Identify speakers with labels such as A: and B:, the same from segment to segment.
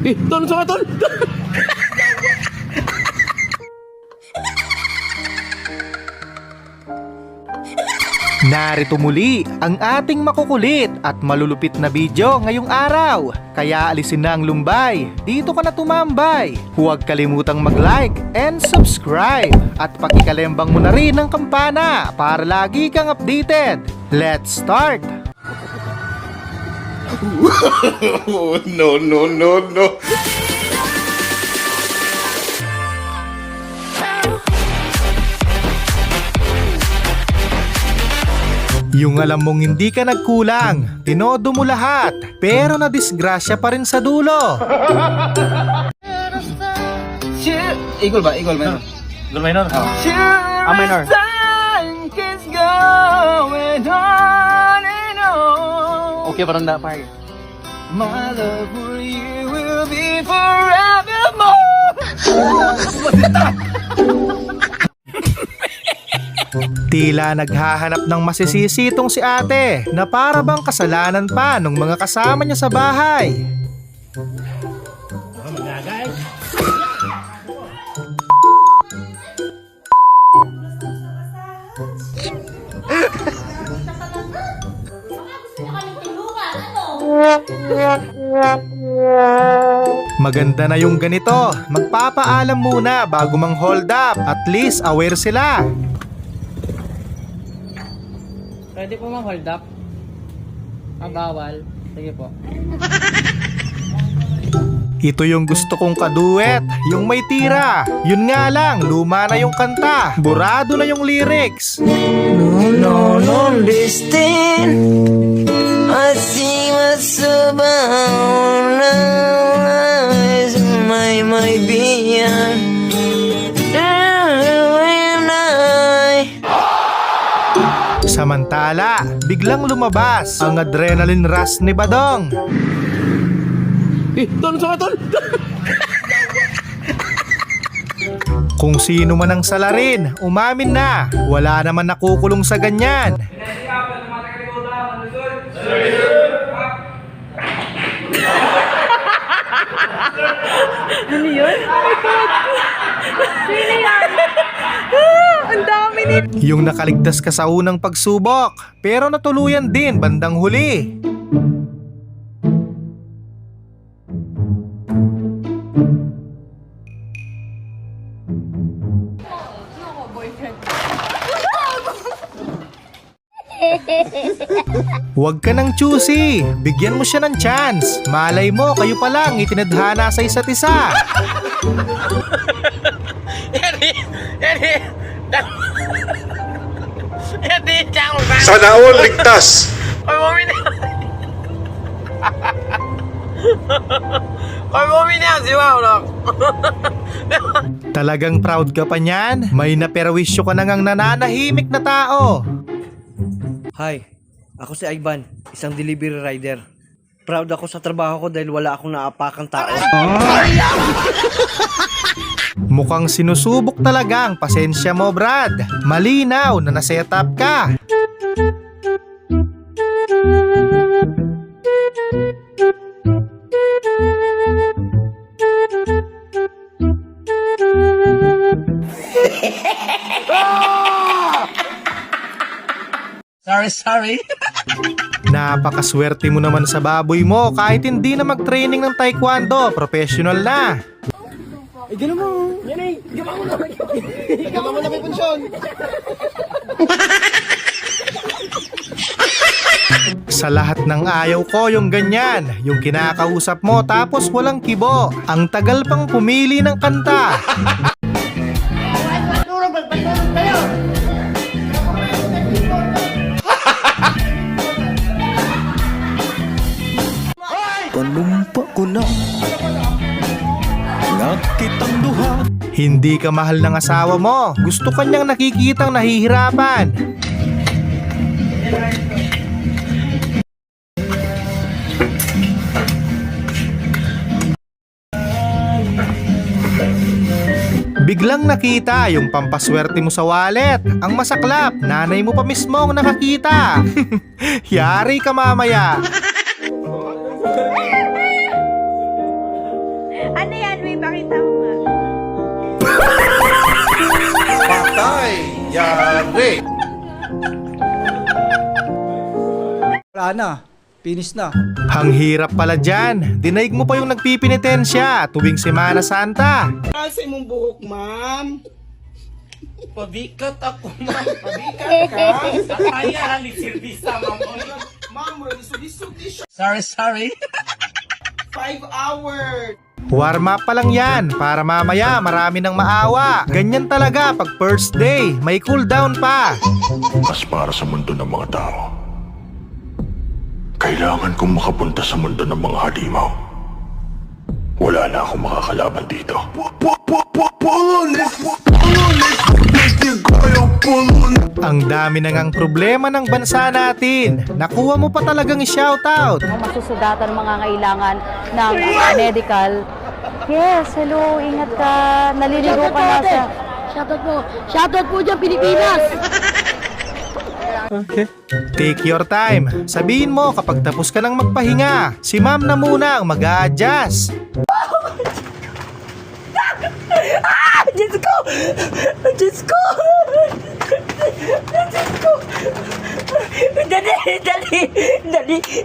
A: Tol, sama tol.
B: Narito muli ang ating makukulit at malulupit na video ngayong araw. Kaya alisin na ang lumbay, dito ka na tumambay. Huwag kalimutang mag-like and subscribe. At pakikalembang mo na rin ang kampana para lagi kang updated. Let's start!
A: No, no, no, no.
B: Yung alam mong hindi ka nagkulang, tinodo mo lahat, pero nadisgrasya pa rin sa dulo.
C: Eagle ba? Eagle minor.
A: Eagle minor?
C: A minor. Okay, parang na pa.
B: My love for you will be forevermore. Tila naghahanap ng masisisi itong si ate na para bang kasalanan pa ng mga kasama niya sa bahay. Maganda na yung ganito, magpapaalam muna bago mang hold up, at least aware sila.
C: Pwede po mang hold up? Bawal. Sige po.
B: Ito yung gusto kong kaduet, yung may tira. Yun nga lang, luma na yung kanta, burado na yung lyrics.
D: No, no, listen. I see what's about eyes, my being.
B: Samantala, biglang lumabas ang adrenaline rush ni Badong.
A: Tol, sama tol.
B: Kung sino man ang salarin, umamin na. Wala naman nakukulong sa ganyan.
E: Ano yun? Oh my God! Sino yan? Ang dami nito!
B: Yung nakaligtas ka sa unang pagsubok, pero natuluyan din bandang huli. Huwag ka nang choosy, bigyan mo siya ng chance. Malay mo, kayo pa lang itinadhana sa isa't isa.
A: Sana all ligtas.
B: Talagang proud ka pa niyan? May naperwisyo ka nang nananahimik na tao.
F: Hi, ako si Ivan, isang delivery rider. Proud ako sa trabaho ko dahil wala akong naapakang tao.
B: Mukhang sinusubok talaga ang pasensya mo, Brad. Malinaw na naset up ka.
F: Sorry.
B: Napakaswerte mo naman sa baboy mo kahit hindi na mag-training ng taekwondo, professional na.
C: Ay, gano'n mo. Yan eh. Gama mo na. Gama mo na may pensyon.
B: Sa lahat ng ayaw ko yung ganyan, yung kinakausap mo tapos walang kibo. Ang tagal pang pumili ng kanta.
D: Panumpa ko na nakitang duha.
B: Hindi ka mahal ng asawa mo. Gusto kanyang nakikitang nahihirapan. Biglang nakita yung pampaswerte mo sa wallet. Ang masaklap, nanay mo pa mismo ang nakakita. Yari ka mamaya.
E: Ano yan? May pakita mo nga.
A: Patay! Yari!
F: Wala na. Finish na.
B: Ang hirap pala dyan. Dinaig mo pa yung nagpipinitensya tuwing Semana Santa.
G: Kasi mong buhok, ma'am. Pabikat ako, ma'am. Pabikat ka. Kaya, nagsirbisa, ma'am. Ma'am, liso-liso siya. Sorry. 5 hours.
B: Warm up pa lang yan para mamaya marami nang maawa. Ganyan talaga pag first day, may cool down pa.
H: Mas para sa mundo ng mga tao. Kailangan kong makapunta sa mundo ng mga halimaw. Wala na akong makakalaban dito.
B: Ang dami na ngang problema ng bansa natin. Nakuha mo pa talagang i-shoutout.
I: Masusudatan mga kailangan ng medical. Yes, hello, ingat ka. Naliligo ka na sa... Shoutout po. Shoutout po dyan, Pilipinas!
B: Take your time. Sabihin mo kapag tapos ka nang magpahinga. Si ma'am na muna ang mag-a-adjust.
D: Diyos ko! Diyos ko! Diyos ko!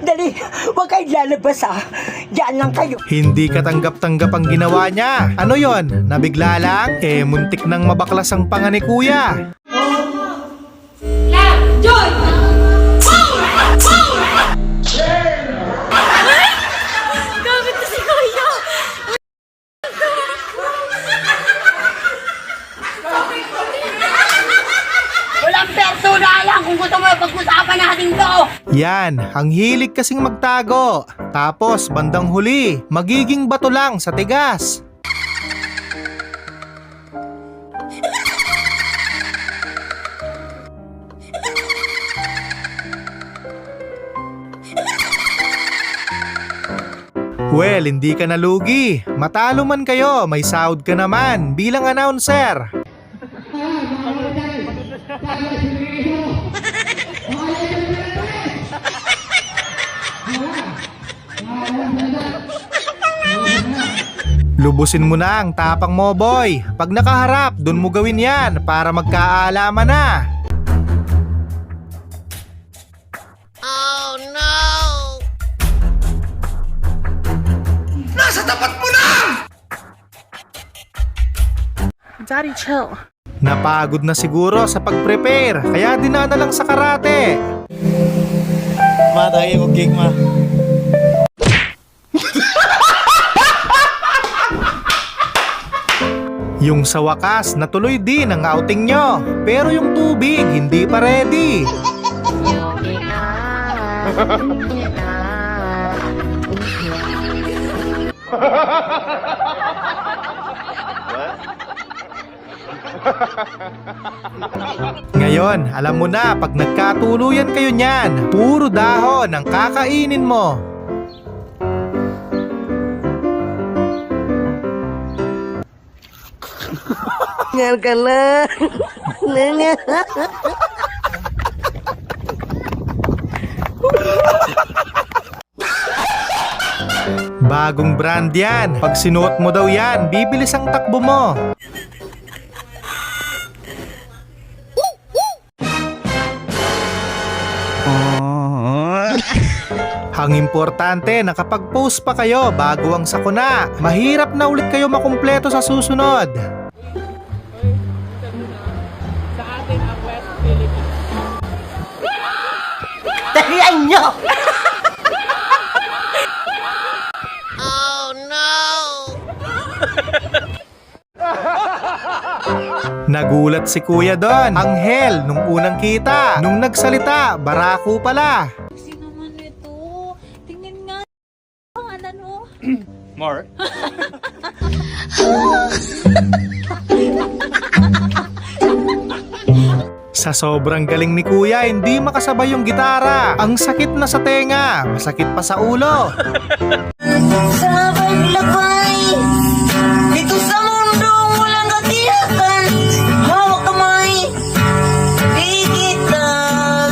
D: Dali! Huwag kayong lalabas ah! Diyan lang kayo!
B: Hindi katanggap-tanggap ang ginawa niya. Ano yon? Nabigla lang? Muntik nang mabaklas ang panga ni kuya.
E: Gamit na si Kuya!
I: Walang personalan kung gusto mo pag-usapan natin to!
B: Yan, ang hilig kasing magtago. Tapos bandang huli, magiging bato lang sa tigas. Well, hindi ka nalugi. Matalo man kayo, may sahod ka naman bilang announcer. Lubusin mo na ang tapang mo, boy. Pag nakaharap, dun mo gawin yan para magkaalaman na.
E: Daddy, chill.
B: Napagod na siguro sa pag-prepare, kaya dinana lang sa karate.
F: Ma, tayo ko gig, ma.
B: Yung sa wakas, natuloy din ang outing nyo. Pero yung tubig, hindi pa ready. Ngayon, alam mo na, pag nagkatuluyan kayo niyan, puro dahon ang kakainin mo.
D: Ngal ka lang!
B: Bagong brand yan. Pag sinuot mo daw yan, bibilis ang takbo mo. Ang importante, nakapag-post pa kayo bago ang sakuna. Mahirap na ulit kayo makumpleto sa susunod.
C: Sa atin ang West Philippines.
D: Tahiyan nyo!
B: Nagulat si kuya doon. Anghel nung unang kita. Nung nagsalita, barako pala.
E: Kasi naman ito. Tingnan nga. Ano?
A: Mark?
B: Sa sobrang galing ni kuya, hindi makasabay yung gitara. Ang sakit na sa tenga, masakit pa sa ulo.
D: Sa paglakbay dito sa mundong walang katiyakan, hawak kamay, bigitaw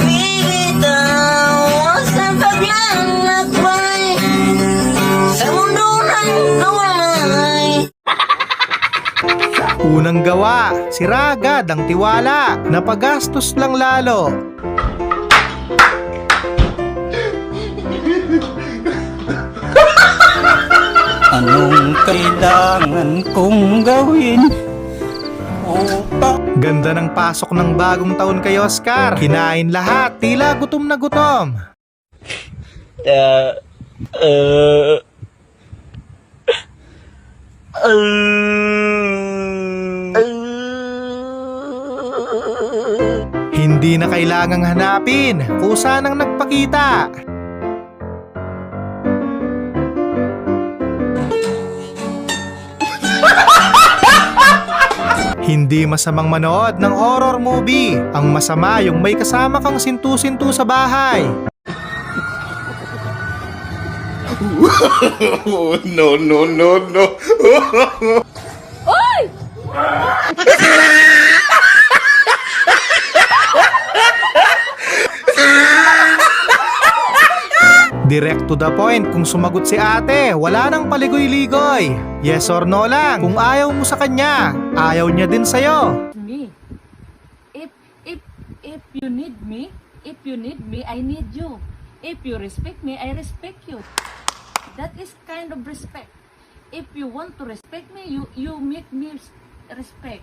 D: sa paglalakbay sa mundo ng kawalan.
B: Unang gawa, sira agad ang tiwala, napagastos lang lalo.
G: Anong kailangan kong gawin?
B: Ganda ng pasok ng bagong taon kay Oscar. Kinain lahat, tila gutom na gutom. Hindi na kailangang hanapin, kusa nang nagpakita. Hindi masamang manood ng horror movie. Ang masama yung may kasama kang sintu-sintu sa bahay.
A: Oh, no, no, no, no.
B: Direct to the point kung sumagot si ate, wala nang paligoy-ligoy. Yes or no lang, kung ayaw mo sa kanya, ayaw niya din sa'yo.
I: Me. If you need me, I need you. If you respect me, I respect you. That is kind of respect. If you want to respect me, you make me respect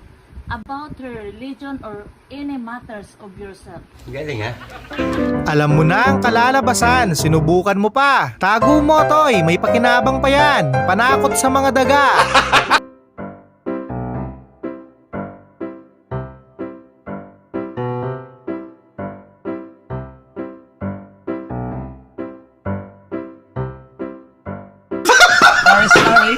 I: about your religion or any matters of yourself.
G: Galing ha?
B: Alam mo na ang kalalabasan, sinubukan mo pa. Tago mo, Toy, may pakinabang pa yan. Panakot sa mga daga.
G: Sorry.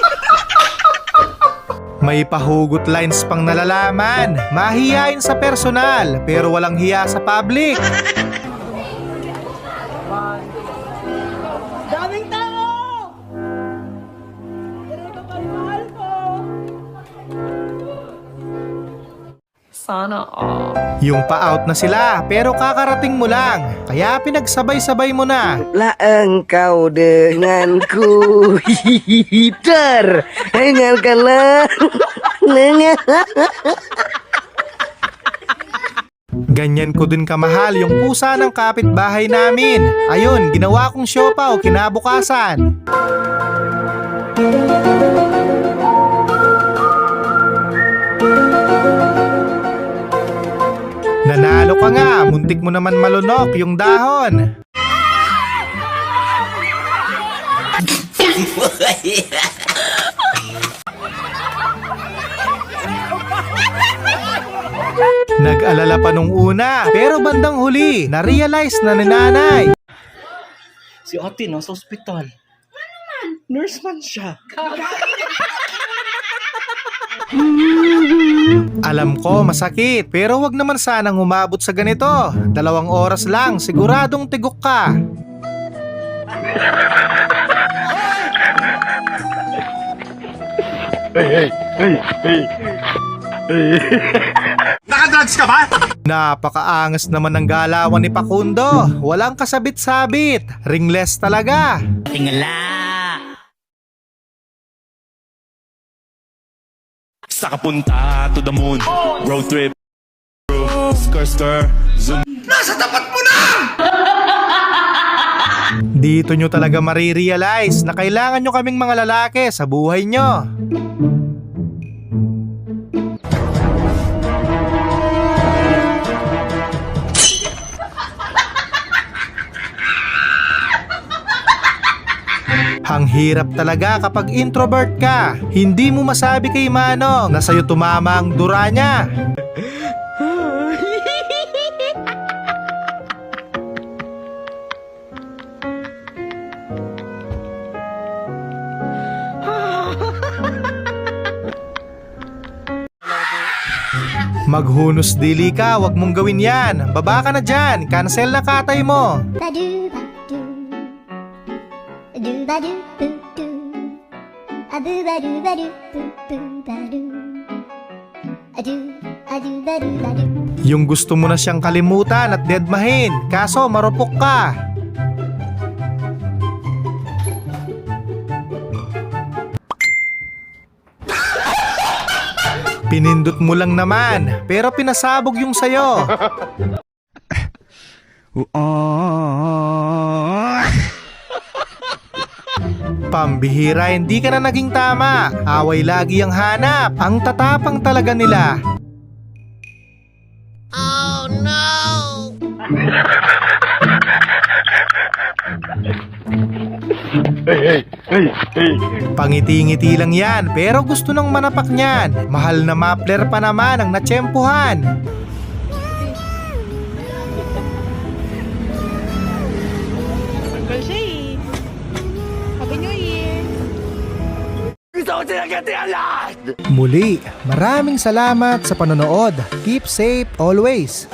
B: May pahugot lines pang nalalaman. Mahiyain sa personal, pero walang hiya sa public.
D: Daming tao! Pero ito pa mahal ko.
E: Sana all.
B: Yung pa-out na sila, pero kakarating mo lang. Kaya pinagsabay-sabay mo na.
F: La engkau denganku, hihihitar, dengarkanlah.
B: Ganyan ko din kamahal yung pusa ng kapitbahay namin. Ayun, ginawa kong siopaw kinabukasan. Nanalo ka nga, muntik mo naman malunok yung dahon. Nag-alala pa nung una, pero bandang huli, na-realize na ni nanay.
G: Si ate nasa ospital. Nurse man siya.
B: Alam ko masakit, pero wag naman sanang umabot sa ganito. 2 oras lang, siguradong tigok ka.
A: Nakadrugs ka ba?
B: Napakaangas naman ng galawan ni Facundo. Walang kasabit-sabit, ringless talaga.
H: Sa kapunta to the moon, road trip, skr, zoom.
A: Nasa tapat mo na!
B: Dito nyo talaga marirealize na kailangan nyo kaming mga lalaki sa buhay nyo. Ang hirap talaga kapag introvert ka. Hindi mo masabi kay Manong na sa'yo tumama ang dura niya. Maghunos dili ka, wag mong gawin yan. Baba ka na dyan, cancel na katay mo. Yung gusto mo na siyang kalimutan at deadmahin, kaso marupok ka. Pinindot mo lang naman, pero pinasabog yung sayo. Pambihira, hindi ka na naging tama. Away lagi ang hanap. Ang tatapang talaga nila. Pangiti-ngiti lang yan, pero gusto nang manapak niyan. Mahal na mapler pa naman ang natsyempuhan.
E: Uncle Shay. Happy New Year.
B: Muli, maraming salamat sa panonood. Keep safe always.